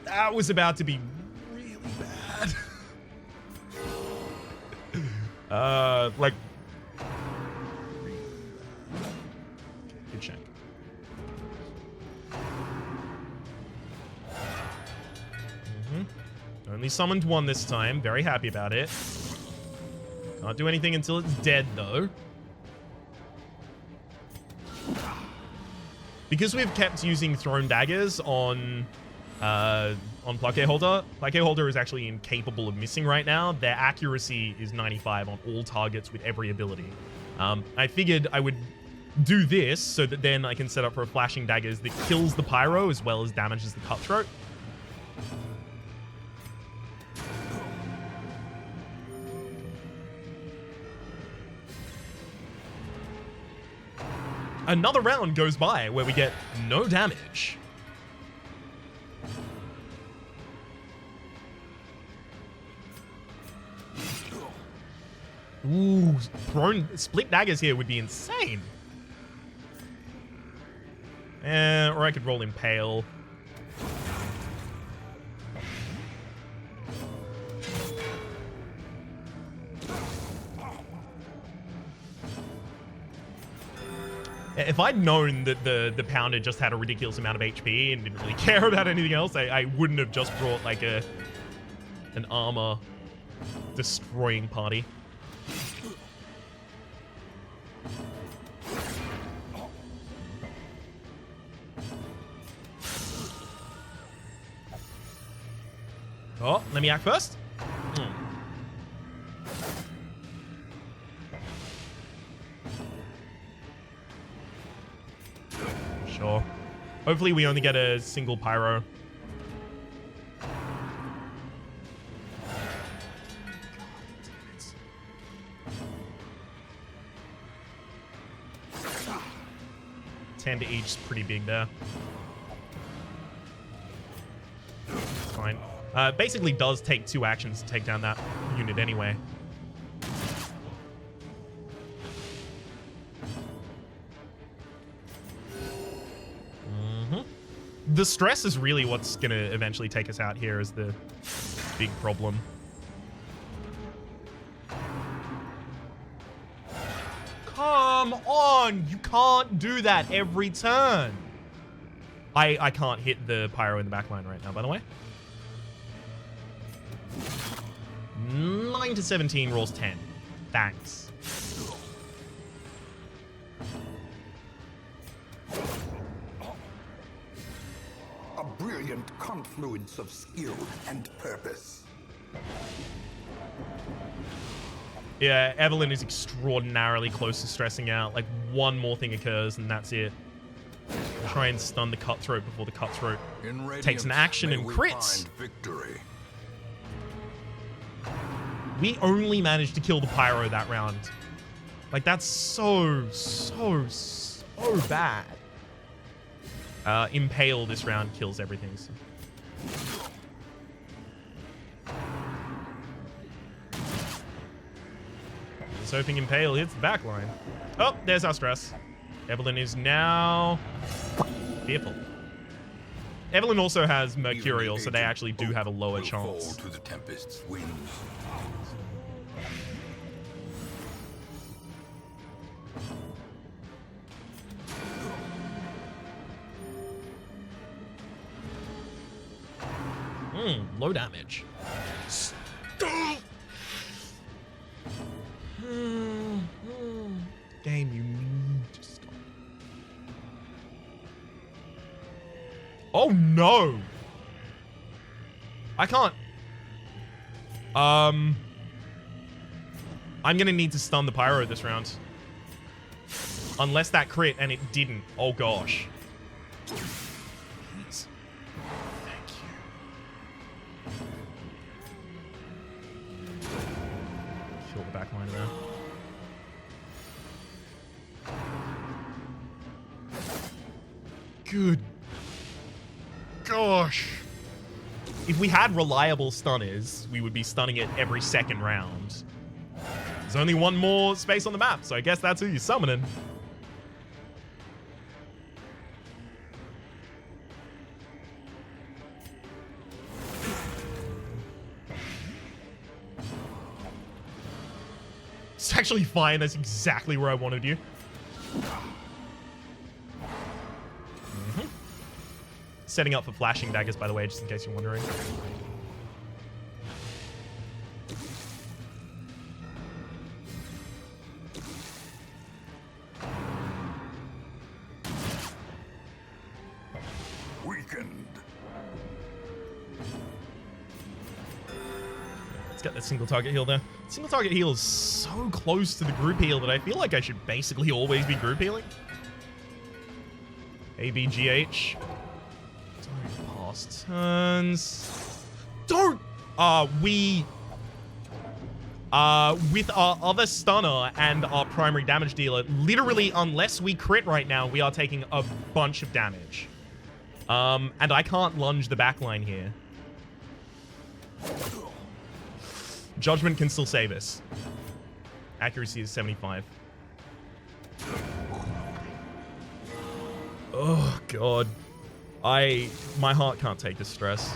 That was about to be really bad. Like. Good check. Only summoned one this time. Very happy about it. Can't do anything until it's dead, though. Because we've kept using thrown daggers on Plaquet Holder. Plaquet Holder is actually incapable of missing right now. Their accuracy is 95 on all targets with every ability. I figured I would do this so that then I can set up for a flashing daggers that kills the pyro as well as damages the cutthroat. Another round goes by where we get no damage. Ooh, split daggers here would be insane. Or I could roll Impale. If I'd known that the Pounder just had a ridiculous amount of HP and didn't really care about anything else, I wouldn't have just brought like an armor destroying party. Oh, let me act first. Sure. Hopefully we only get a single pyro. God, 10 to each is pretty big there. Fine. Basically does take 2 actions to take down that unit anyway. The stress is really what's going to eventually take us out here is the big problem. Come on! You can't do that every turn. I can't hit the pyro in the backline right now, by the way. 9 to 17 rolls 10. Thanks. A brilliant confluence of skill and purpose. Yeah, Evelyn is extraordinarily close to stressing out. Like, one more thing occurs and that's it. Try and stun the cutthroat before the cutthroat takes an action and crits. Victory. We only managed to kill the pyro that round. Like, that's so bad. Impale this round kills everything. So. Just hoping Impale hits the back line. Oh, there's our stress. Evelyn is now fearful. Evelyn also has Mercurial, so they actually do have a lower chance. To the Tempest's winds. Low damage. Oh, no. I can't. I'm gonna need to stun the pyro this round. Unless that crit, and it didn't. Oh, gosh. Please. Thank you. Kill the backline there. Good gosh. If we had reliable stunners, we would be stunning it every second round. There's only one more space on the map, so I guess that's who you're summoning. It's actually fine. That's exactly where I wanted you. Setting up for flashing daggers, by the way, just in case you're wondering. Weakened. Let's get that single target heal there. Single target heal is so close to the group heal that I feel like I should basically always be group healing. ABGH. Don't pass turns. Don't! With our other stunner and our primary damage dealer, literally, unless we crit right now, we are taking a bunch of damage. And I can't lunge the backline here. Judgment can still save us. Accuracy is 75. Oh, God. My heart can't take this stress.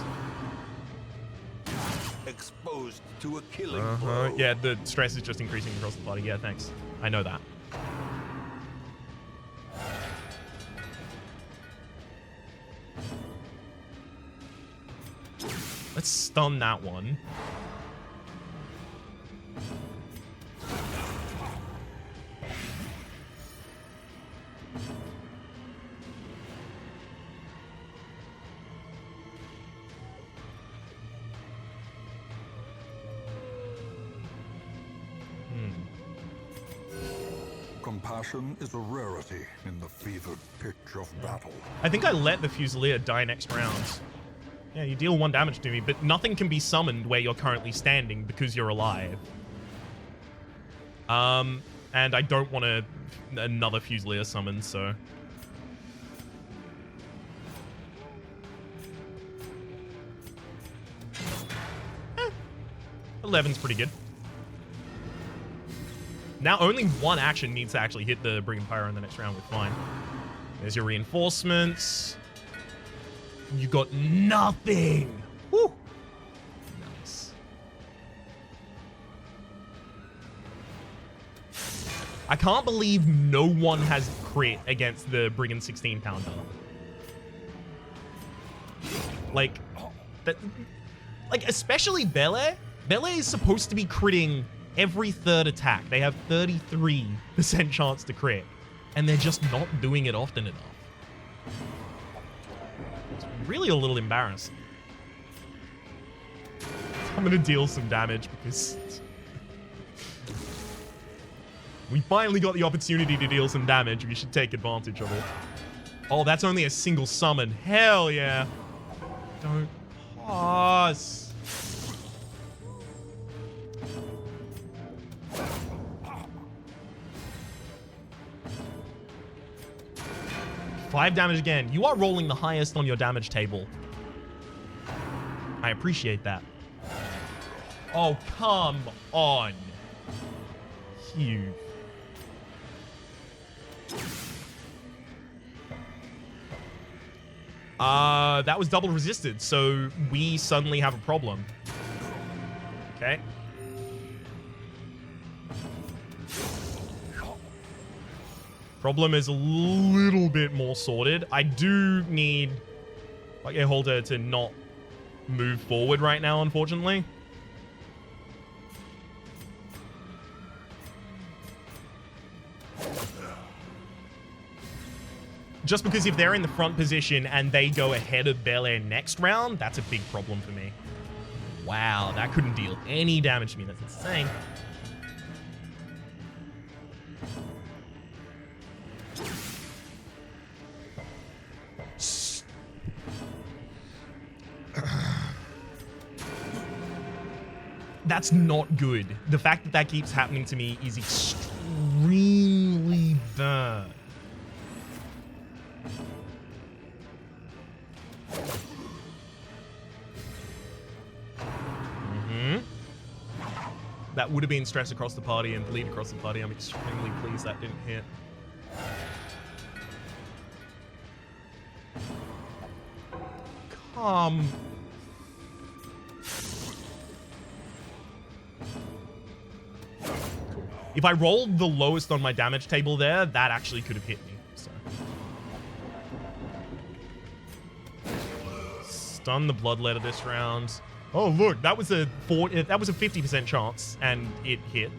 Exposed to a killing blow. Yeah, the stress is just increasing across the body. Yeah, thanks. I know that. Let's stun that one. Compassion is a rarity in the fevered pitch of battle. I think I let the Fusilier die next round. Yeah, you deal 1 damage to me, but nothing can be summoned where you're currently standing because you're alive. And I don't want another Fusilier summon, so... 11's pretty good. Now only 1 action needs to actually hit the Brigand Pyro in the next round. We're fine. There's your reinforcements. You got nothing. Woo. Nice. I can't believe no one has crit against the Brigand 16 pounder. Like, especially Bele. Bele is supposed to be critting every 3rd attack. They have 33% chance to crit, and they're just not doing it often enough. It's really a little embarrassing. I'm gonna deal some damage because we finally got the opportunity to deal some damage. We should take advantage of it. Oh, that's only a single summon. Hell yeah. Don't pause. Five damage again. You are rolling the highest on your damage table. I appreciate that. Oh, come on. Huge. That was double resisted, so we suddenly have a problem. Okay. Problem is a little bit more sorted. I do need a holder to not move forward right now, unfortunately. Just because if they're in the front position and they go ahead of Bel Air next round, that's a big problem for me. Wow, that couldn't deal any damage to me. That's insane. That's not good. The fact that that keeps happening to me is extremely bad. That would have been stress across the party and bleed across the party. I'm extremely pleased that didn't hit. Come. If I rolled the lowest on my damage table there, that actually could have hit me. So. Stun the Bloodletter this round. Oh look, that was a 50% chance, and it hit.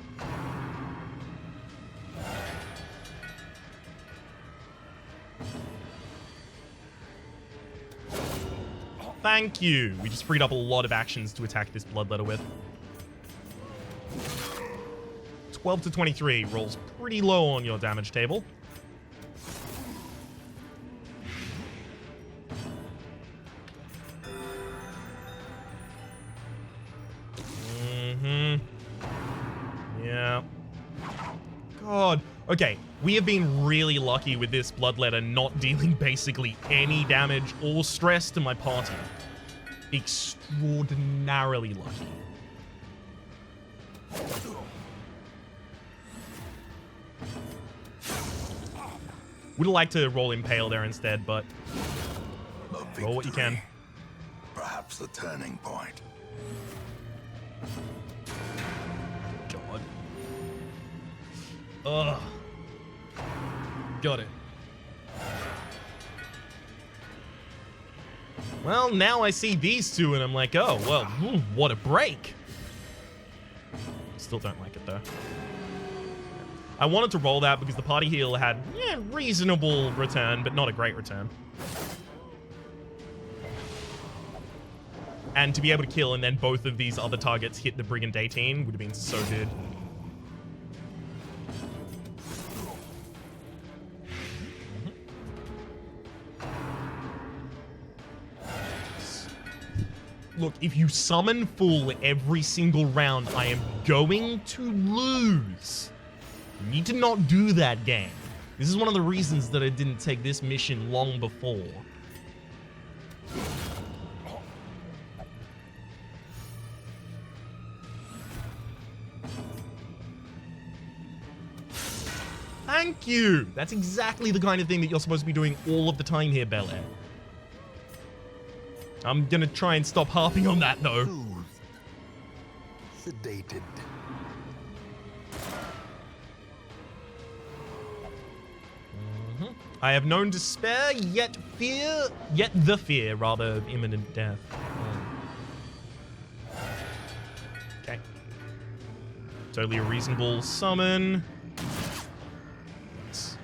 Thank you. We just freed up a lot of actions to attack this Bloodletter with. 12 to 23 rolls pretty low on your damage table. Yeah. God. Okay, we have been really lucky with this Bloodletter not dealing basically any damage or stress to my party. Extraordinarily lucky. Would have liked to roll Impale there instead, but roll what you can. Perhaps the turning point. God. Ugh. Got it. Well, now I see these two and I'm like, oh, well, what a break. Still don't like it though. I wanted to roll that because the party heal had reasonable return, but not a great return. And to be able to kill and then both of these other targets hit the Brigand 18 would have been so good. Look, if you summon full every single round, I am going to lose. You need to not do that, game. This is one of the reasons that I didn't take this mission long before. Thank you! That's exactly the kind of thing that you're supposed to be doing all of the time here, Bel Air. I'm gonna try and stop harping on that, though. Sedated. I have known despair, yet the fear, rather, of imminent death. Okay. Totally a reasonable summon. Nice.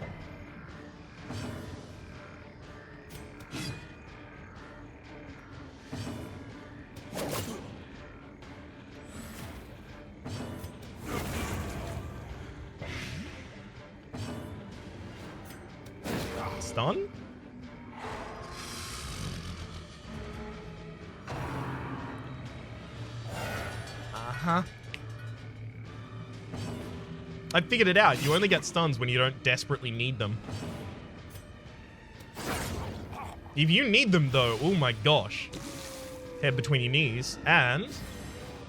Stun? Uh-huh. I figured it out. You only get stuns when you don't desperately need them. If you need them, though, oh my gosh. Head between your knees and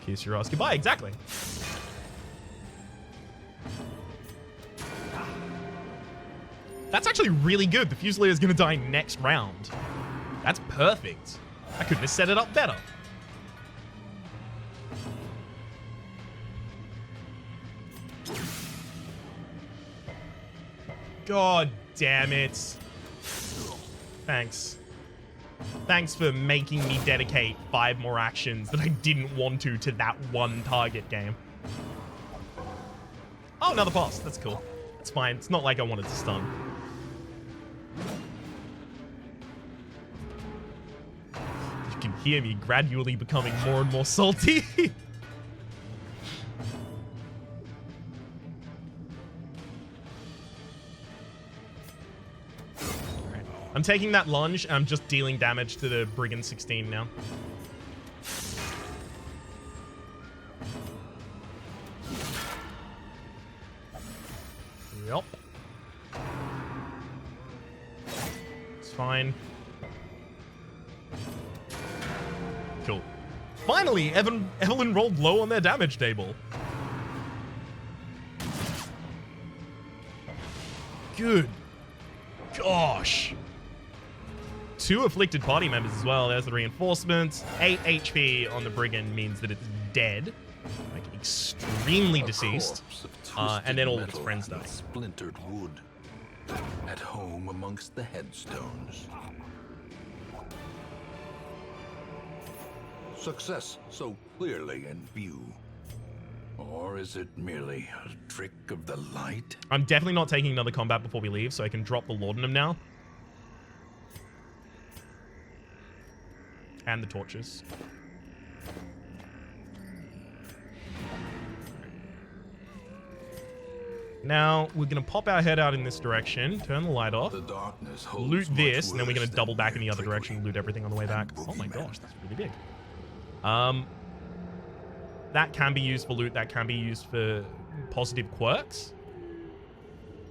kiss your ass goodbye. Exactly. That's actually really good. The Fusilier is going to die next round. That's perfect. I couldn't have set it up better. God damn it. Thanks. Thanks for making me dedicate 5 more actions that I didn't want to that one target game. Oh, another pass. That's cool. That's fine. It's not like I wanted to stun. hear me gradually becoming more and more salty. Alright. I'm taking that lunge, and I'm just dealing damage to the Brigand 16 now. Yep. It's fine. Cool. Finally, Evelyn rolled low on their damage table. Good. Gosh. 2 afflicted party members as well. There's the reinforcements. 8 HP on the Brigand means that it's dead. Like, extremely deceased. And then all of its friends die. Splintered wood. At home amongst the headstones. Success so clearly in view. Or is it merely a trick of the light? I'm definitely not taking another combat before we leave, so I can drop the laudanum now. And the torches. Now, we're going to pop our head out in this direction, turn the light off, The darkness holds loot much this, and then we're going worse to double than back in the mere other direction, trickery loot everything on the way back. and Oh my boogeymen. gosh, that's really big. That can be used for loot, that can be used for positive quirks.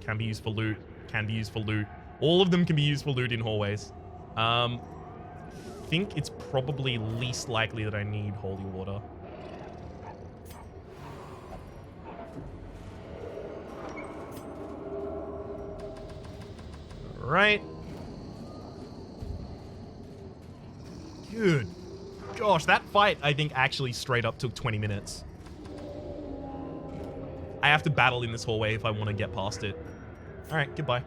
Can be used for loot, can be used for loot. All of them can be used for loot in hallways. I think it's probably least likely that I need holy water. Right. Good. Gosh, that fight, I think, actually straight up took 20 minutes. I have to battle in this hallway if I want to get past it. Alright, goodbye.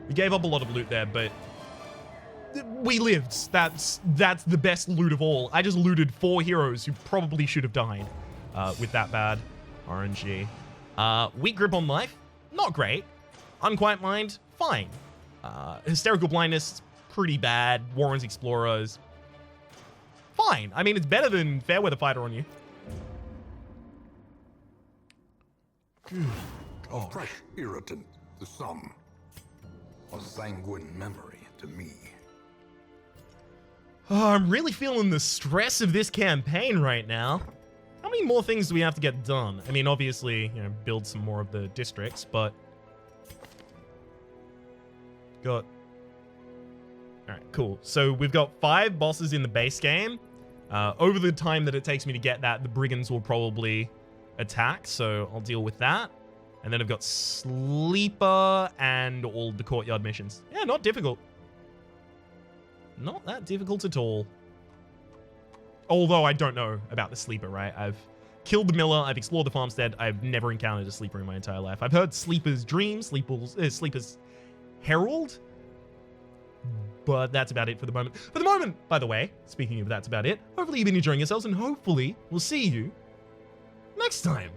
We gave up a lot of loot there, but we lived. That's the best loot of all. I just looted 4 heroes who probably should have died with that bad RNG. Weak grip on life, not great. Unquiet mind, fine. Hysterical blindness, pretty bad. Warren's Explorers, fine. I mean, it's better than Fairweather Fighter on you. A fresh irritant to some. A sanguine memory to me. Oh, I'm really feeling the stress of this campaign right now. How many more things do we have to get done? I mean, obviously, you know, build some more of the districts, but... Got... Alright, cool. So we've got 5 bosses in the base game. Over the time that it takes me to get that, the Brigands will probably attack, so I'll deal with that. And then I've got Sleeper and all the Courtyard missions. Yeah, not difficult. Not that difficult at all. Although I don't know about the Sleeper, right? I've killed the Miller, I've explored the farmstead, I've never encountered a Sleeper in my entire life. I've heard Sleeper's Dream, Sleeper's Herald, but that's about it for the moment. For the moment, by the way, speaking of that's about it, hopefully you've been enjoying yourselves, and hopefully we'll see you next time.